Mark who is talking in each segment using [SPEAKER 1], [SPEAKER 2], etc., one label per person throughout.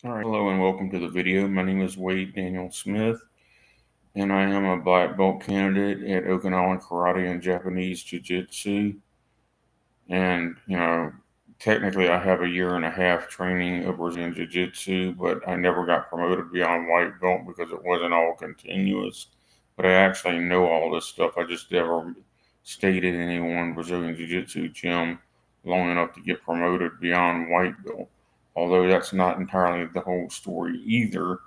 [SPEAKER 1] All right, hello and welcome to the video. My name is Wade Daniel Smith, and I am a black belt candidate at Okinawan Karate and Japanese Jiu-Jitsu. And, technically I have a year and a half training of Brazilian Jiu-Jitsu, but I never got promoted beyond white belt because it wasn't all continuous. But I actually know all this stuff. I just never stayed in any one Brazilian Jiu-Jitsu gym long enough to get promoted beyond white belt. Although that's not entirely the whole story either,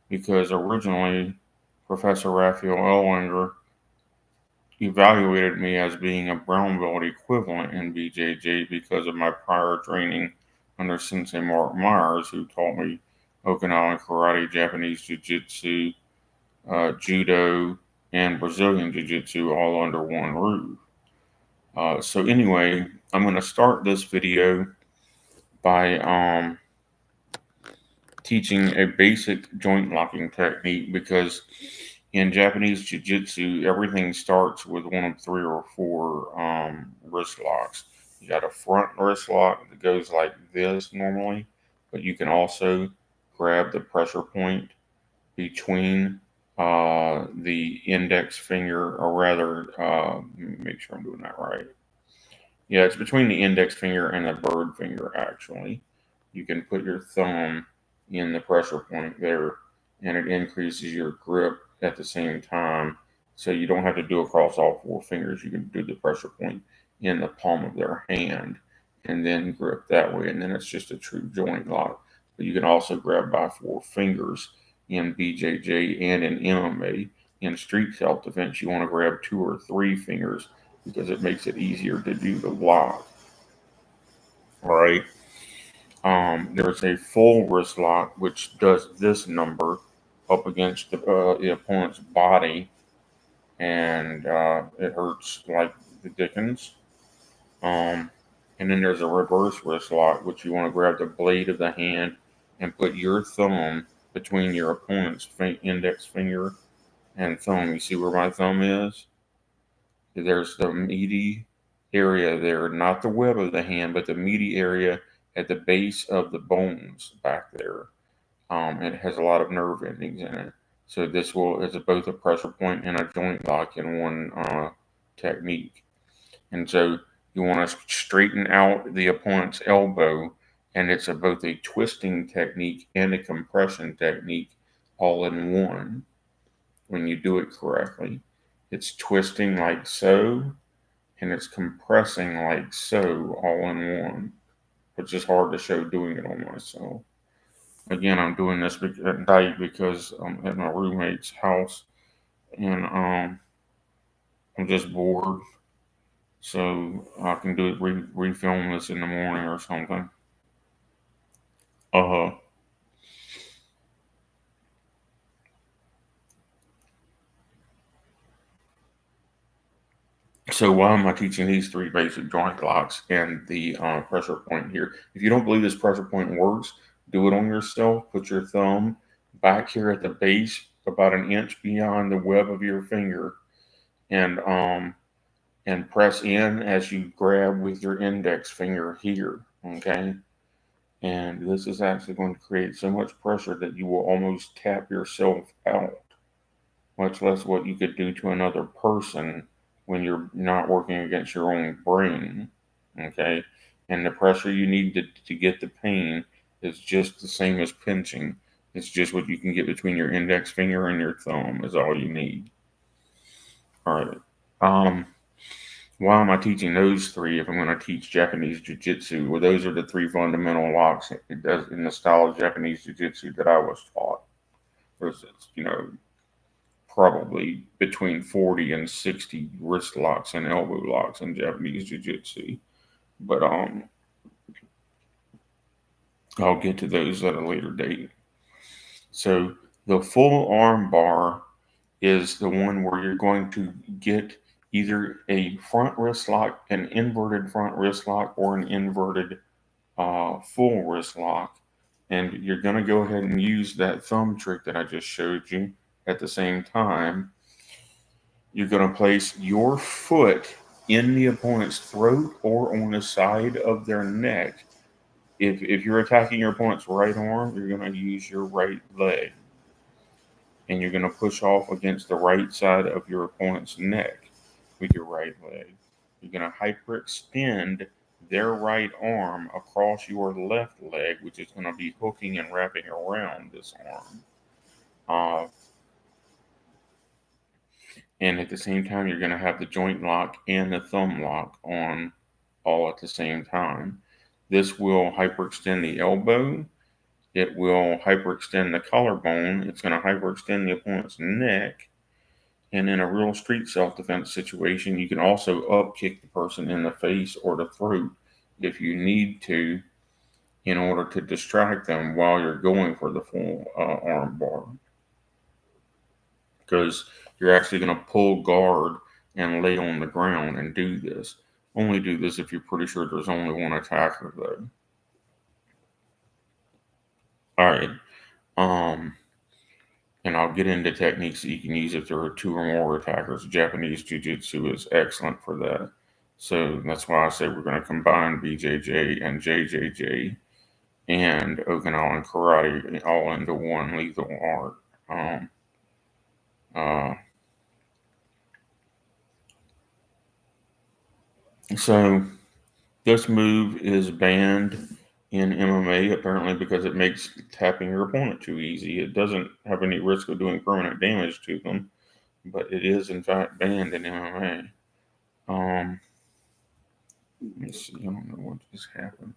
[SPEAKER 1] because originally Professor Raphael Ellwanger evaluated me as being a brown belt equivalent in BJJ because of my prior training under Sensei Mark Myers, who taught me Okinawan Karate, Japanese Jiu-Jitsu, Judo, and Brazilian Jiu-Jitsu all under one roof. So anyway, I'm going to start this video by teaching a basic joint locking technique, because in Japanese Jiu-Jitsu, everything starts with one of three or four wrist locks. You got a front wrist lock that goes like this normally, but you can also grab the pressure point between the index finger, or rather, make sure I'm doing that right. Yeah, it's between the index finger and the bird finger, actually. You can put your thumb in the pressure point there, and it increases your grip at the same time. So you don't have to do across all four fingers. You can do the pressure point in the palm of their hand and then grip that way. And then it's just a true joint lock. But you can also grab by four fingers in BJJ and in MMA. In street self defense, you want to grab two or three fingers because it makes it easier to do the lock. All right. There's a full wrist lock which does this number up against the opponent's body, and it hurts like the dickens. Um, and then there's a reverse wrist lock, which you want to grab the blade of the hand and put your thumb between your opponent's index finger and thumb. You see where my thumb is? There's the meaty area there, not the web of the hand, but the meaty area at the base of the bones back there. It has a lot of nerve endings in it. So this is both a pressure point and a joint lock in one technique. And so you want to straighten out the opponent's elbow, and it's both a twisting technique and a compression technique all in one when you do it correctly. It's twisting like so, and it's compressing like so, all in one, which is hard to show doing it on myself. Again, I'm doing this at night because I'm at my roommate's house, and I'm just bored. So I can do it, refilm this in the morning or something. Uh huh. So why am I teaching these three basic joint locks and the pressure point here? If you don't believe this pressure point works, do it on yourself. Put your thumb back here at the base, about an inch beyond the web of your finger, and press in as you grab with your index finger here. Okay, and this is actually going to create so much pressure that you will almost tap yourself out, much less what you could do to another person when you're not working against your own brain. Okay, and the pressure you need to get the pain is just the same as pinching. It's just what you can get between your index finger and your thumb is all you need. All right. Um, why am I teaching those three if I'm going to teach Japanese Jiu-Jitsu? Well, those are the three fundamental locks it does in the style of Japanese Jiu-Jitsu that I was taught. There's, probably between 40 and 60 wrist locks and elbow locks in Japanese Jiu-Jitsu. But I'll get to those at a later date. So the full arm bar is the one where you're going to get either a front wrist lock, an inverted front wrist lock, or an inverted full wrist lock. And you're going to go ahead and use that thumb trick that I just showed you at the same time. You're going to place your foot in the opponent's throat or on the side of their neck if you're attacking your opponent's right arm, you're going to use your right leg, and you're going to push off against the right side of your opponent's neck with your right leg. You're going to hyperextend their right arm across your left leg, which is going to be hooking and wrapping around this arm. And at the same time, you're going to have the joint lock and the thumb lock on all at the same time. This will hyperextend the elbow. It will hyperextend the collarbone. It's going to hyperextend the opponent's neck. And in a real street self-defense situation, you can also up kick the person in the face or the throat if you need to, in order to distract them while you're going for the full arm bar. Because you're actually going to pull guard and lay on the ground and do this. Only do this if you're pretty sure there's only one attacker, though. All right. And I'll get into techniques that you can use if there are 2 or more attackers. Japanese Jiu-Jitsu is excellent for that. So that's why I say we're going to combine BJJ and JJJ and Okinawan karate all into one lethal art. So this move is banned in MMA apparently because it makes tapping your opponent too easy. It doesn't have any risk of doing permanent damage to them, but it is in fact banned in MMA. Let me see. I don't know what just happened.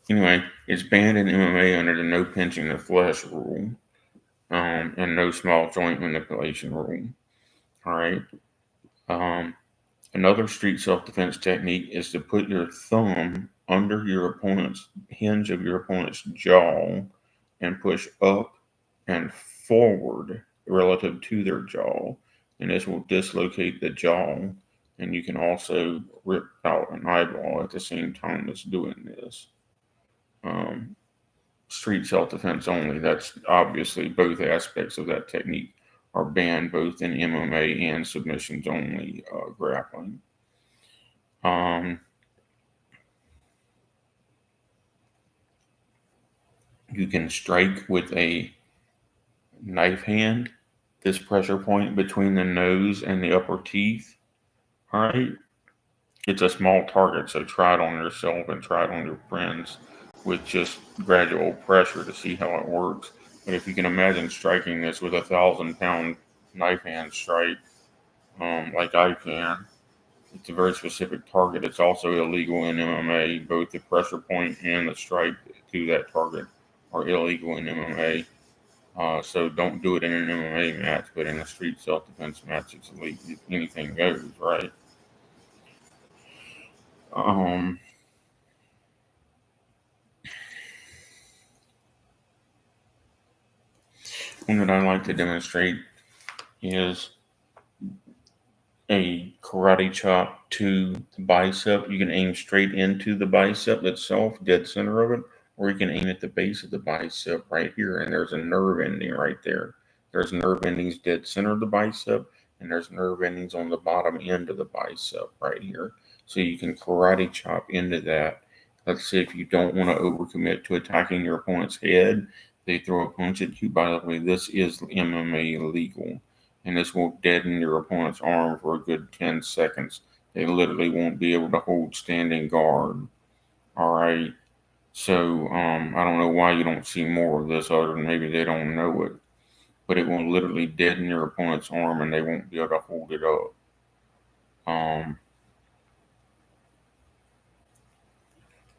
[SPEAKER 1] Anyway, it's banned in MMA under the no pinching the flesh rule, and no small joint manipulation rule. All right. Another street self-defense technique is to put your thumb under your opponent's hinge of your opponent's jaw and push up and forward relative to their jaw, and this will dislocate the jaw, and you can also rip out an eyeball at the same time as doing this. Street self-defense only. That's obviously both aspects of that technique are banned both in MMA and submissions only grappling. You can strike with a knife hand, this pressure point between the nose and the upper teeth. All right. It's a small target, so try it on yourself and try it on your friends with just gradual pressure to see how it works. But if you can imagine striking this with a 1,000-pound knife hand strike, like I can, it's a very specific target. It's also illegal in MMA. Both the pressure point and the strike to that target are illegal in MMA. So don't do it in an MMA match, but in a street self-defense match, it's illegal. Anything goes, right? One that I like to demonstrate is a karate chop to the bicep. You can aim straight into the bicep itself, dead center of it, or you can aim at the base of the bicep right here, and there's a nerve ending right there. There's nerve endings dead center of the bicep, and there's nerve endings on the bottom end of the bicep right here. So you can karate chop into that. Let's say if you don't want to overcommit to attacking your opponent's head, they throw a punch at you. By the way, this is MMA legal, and this will deaden your opponent's arm for a good 10 seconds. They literally won't be able to hold standing guard. All right. So I don't know why you don't see more of this, other than maybe they don't know it. But it will literally deaden your opponent's arm, and they won't be able to hold it up.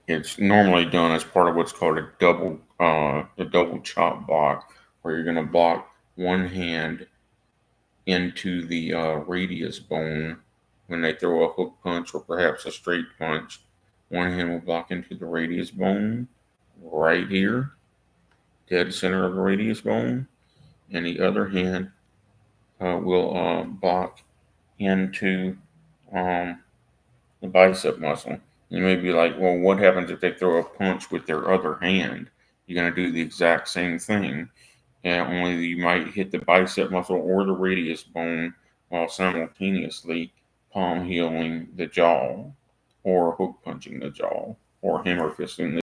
[SPEAKER 1] It's normally done as part of what's called a double chop block, where you're going to block one hand into the radius bone when they throw a hook punch or perhaps a straight punch. One hand will block into the radius bone right here, dead center of the radius bone, and the other hand will block into the bicep muscle. You may be like, well, what happens if they throw a punch with their other hand? You're going to do the exact same thing. and only you might hit the bicep muscle or the radius bone while simultaneously palm healing the jaw, or hook punching the jaw, or hammer fisting the